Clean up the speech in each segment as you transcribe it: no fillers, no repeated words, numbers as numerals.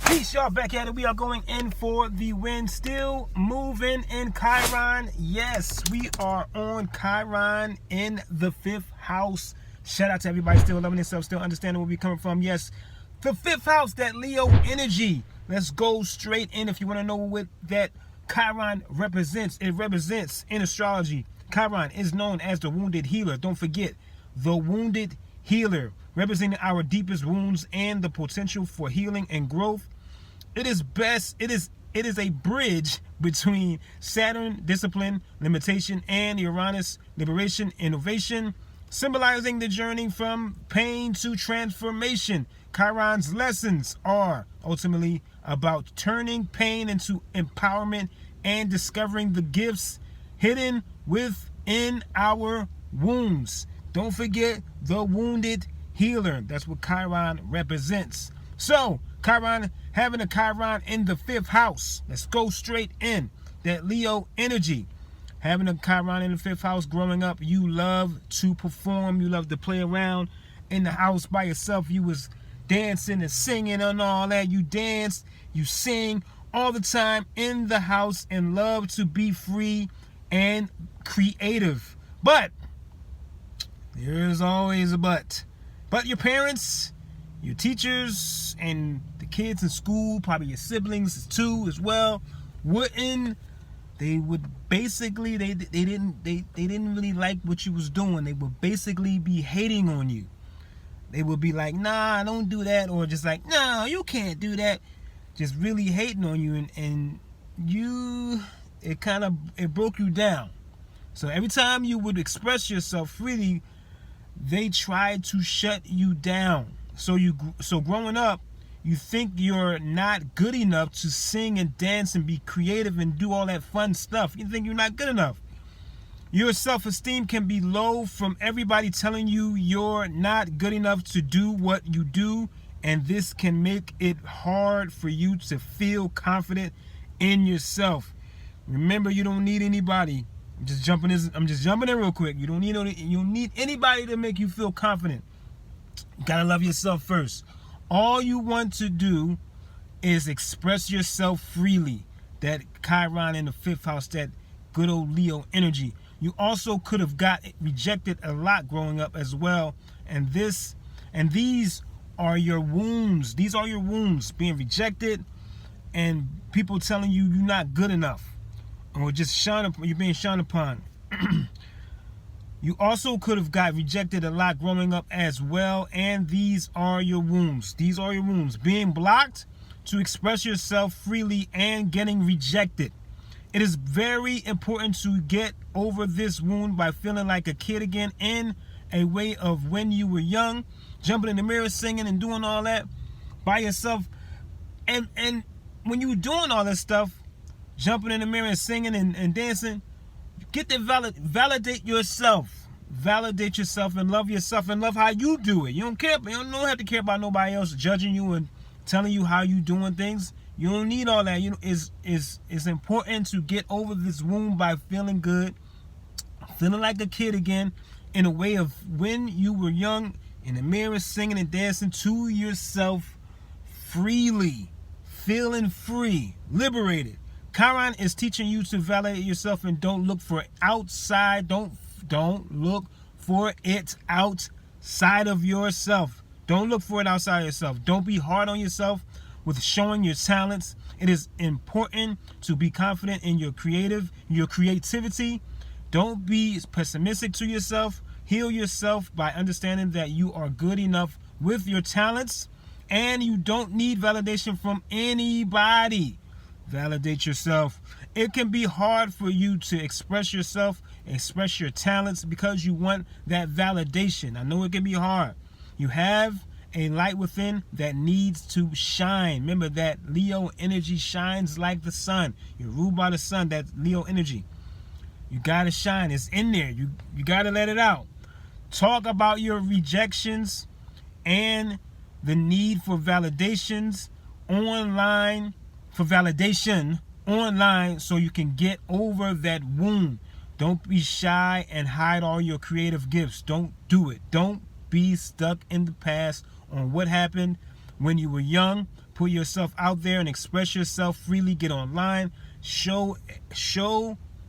Peace, y'all. Back at it. We are going in for the win. Still moving in Chiron. Yes, we are on Chiron in the 5th house. Shout out to everybody still loving themselves, still understanding where we're coming from. Yes, the 5th house, that Leo energy. Let's go straight in. If you want to know what that Chiron represents, it represents in astrology. Chiron is known as the wounded healer. Don't forget, the wounded healer, representing our deepest wounds and the potential for healing and growth. It is a bridge between Saturn, discipline, limitation, and Uranus, liberation, innovation, symbolizing the journey from pain to transformation. Chiron's lessons are ultimately about turning pain into empowerment and discovering the gifts hidden within our wounds. Don't forget the wounded healer. That's what Chiron represents. So, Chiron, having a Chiron in the 5th house. Let's go straight in. That Leo energy. Having a Chiron in the 5th house, growing up, you love to perform. You love to play around in the house by yourself. You was dancing and singing and all that. You dance, you sing all the time in the house and love to be free and creative. But there's always a but. But your parents, your teachers, and the kids in school, probably your siblings too as well, they would basically they didn't really like what you was doing. They would basically be hating on you. They would be like, nah, don't do that, or just like, no, you can't do that. Just really hating on you, and it broke you down. So every time you would express yourself freely, they tried to shut you down. So growing up, you think you're not good enough to sing and dance and be creative and do all that fun stuff. You think you're not good enough. Your self-esteem can be low from everybody telling you you're not good enough to do what you do, and this can make it hard for you to feel confident in yourself. Remember, you don't need anybody. I'm just jumping in real quick. You don't need anybody to make you feel confident. You gotta love yourself first. All you want to do is express yourself freely. That Chiron in the 5th house, that good old Leo energy. You also could have got rejected a lot growing up as well. And these are your wounds. These are your wounds, being rejected and people telling you you're not good enough, or just you're being shunned upon. You also could have got rejected a lot growing up as well, and these are your wounds. These are your wounds. Being blocked to express yourself freely and getting rejected. It is very important to get over this wound by feeling like a kid again, in a way of when you were young, jumping in the mirror, singing and doing all that by yourself. And when you were doing all this stuff, jumping in the mirror and singing and dancing, get to validate yourself. Validate yourself and love yourself and love how you do it. You don't have to care about nobody else judging you and telling you how you doing things. You don't need all that. It's important to get over this wound by feeling good, feeling like a kid again, in a way of when you were young, in the mirror, singing and dancing to yourself freely, feeling free, liberated. Chiron is teaching you to validate yourself and don't look for it outside. Don't look for it outside of yourself. Don't look for it outside of yourself. Don't be hard on yourself with showing your talents. It is important to be confident in your creativity. Don't be pessimistic to yourself. Heal yourself by understanding that you are good enough with your talents, and you don't need validation from anybody. Validate yourself. It can be hard for you to express yourself, express your talents, because you want that validation. I know it can be hard. You have a light within that needs to shine. Remember that Leo energy shines like the sun. You're ruled by the sun, that Leo energy. You gotta shine. It's in there. You gotta let it out. Talk about your rejections and the need for validations online, so you can get over that wound. Don't be shy and hide all your creative gifts. Don't do it. Don't be stuck in the past on what happened when you were young. Put yourself out there and express yourself freely. Get online. Show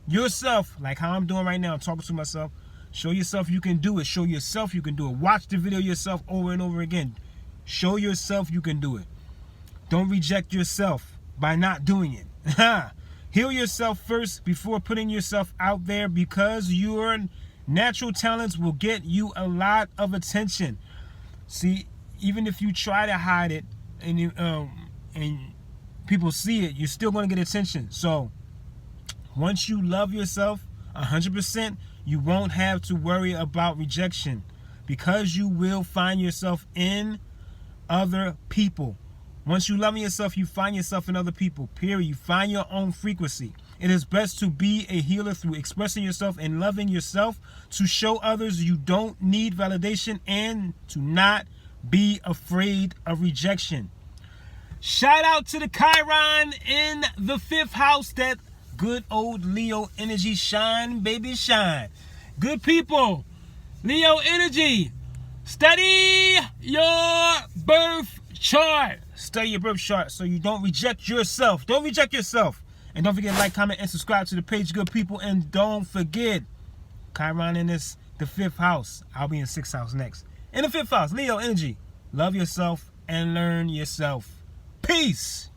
yourself, like how I'm doing right now, talking to myself. Show yourself you can do it. Show yourself you can do it. Watch the video yourself over and over again. Show yourself you can do it. Don't reject yourself by not doing it. Heal yourself first before putting yourself out there, because your natural talents will get you a lot of attention. See, even if you try to hide it and people see it, you're still going to get attention. So once you love yourself 100%, you won't have to worry about rejection, because you will find yourself in other people. Once you love yourself, you find yourself in other people, period. You find your own frequency. It is best to be a healer through expressing yourself and loving yourself, to show others you don't need validation, and to not be afraid of rejection. Shout out to the Chiron in the 5th house. That good old Leo energy. Shine, baby, shine. Good people, Leo energy. Study your birth chart. Study your birth chart so you don't reject yourself. Don't reject yourself. And don't forget to like, comment, and subscribe to the page, good people. And don't forget, Chiron in the 5th house. I'll be in 6th house next. In the 5th house, Leo energy. Love yourself and learn yourself. Peace.